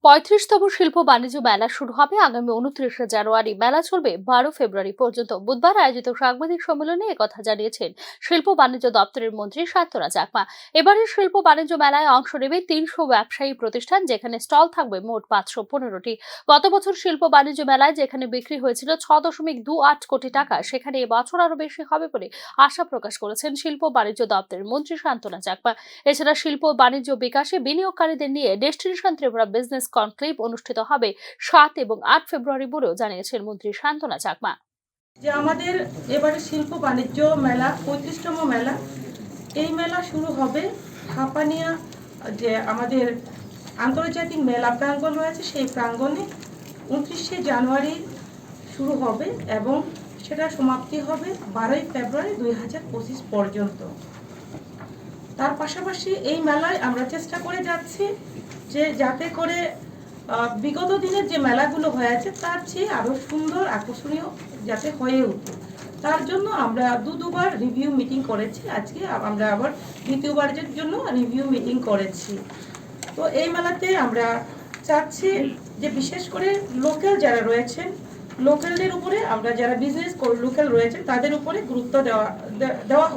৩৫তম শিল্প বাণিজ্য মেলা শুরু হবে আগামী ২৯শে জানুয়ারি। মেলা চলবে ১২ ফেব্রুয়ারি পর্যন্ত। বুধবার আয়োজিত সাংবাদিক সম্মেলনে একথা জানিয়েছেন শিল্প বাণিজ্য দপ্তরের মন্ত্রী শান্তনা চাকমা। এবারের শিল্প বাণিজ্য মেলায় অংশ নেবে ৩০০ ব্যবসায়ী প্রতিষ্ঠান, যেখানে স্টল থাকবে মোট ৫১৫টি। গত বছর শিল্প বাণিজ্য মেলায় যেখানে বিক্রি হয়েছিল ৬.২৮ কোটি টাকা, সেখানে এবছর আরো বেশি হবে বলে আশা প্রকাশ করেছেন শিল্প বাণিজ্য দপ্তরের মন্ত্রী শান্তনা চাকমা। এছাড়া শিল্প বাণিজ্য বিকাশে বিনিয়োগকারীদের নিয়ে ডেস্টিনেশন ত্রিপুরা বিজনেস কনক্লেভ অনুষ্ঠিত হবে ৭ এবং ৮ ফেব্রুয়ারি বলেও জানিয়েছেন মন্ত্রী শান্তনা চাকমা। যে আমাদের এবারে শিল্প বাণিজ্য মেলা ৩৫তম মেলা, এই মেলা শুরু হবে হাপানিয়া, যে আমাদের আন্তর্জাতিক মেলা প্রাঙ্গণ রয়েছে সেই প্রাঙ্গণে ২৯শে জানুয়ারি শুরু হবে এবং সেটা সমাপ্তি হবে ১২ই ফেব্রুয়ারি ২০২৫ পর্যন্ত। তার পাশাপাশি এই মেলায় আমরা চেষ্টা করে যাচ্ছি যে যাতে করে বিগত দিনের যে মেলাগুলো হয়েছে তার চেয়ে আরো সুন্দর আকর্ষণীয় যাতে হয়ে ওঠে, তার জন্য আমরা দুবার রিভিউ মিটিং করেছি। আজকে আমরা আবার দ্বিতীয়বারের জন্য রিভিউ মিটিং করেছি। তো এই মেলাতে আমরা চাচ্ছি যে বিশেষ করে লোকাল যারা রয়েছেন, লোকালদের উপরে আমরা যারা বিজনেস লোকাল রয়েছে তাদের উপরে গুরুত্ব দেওয়া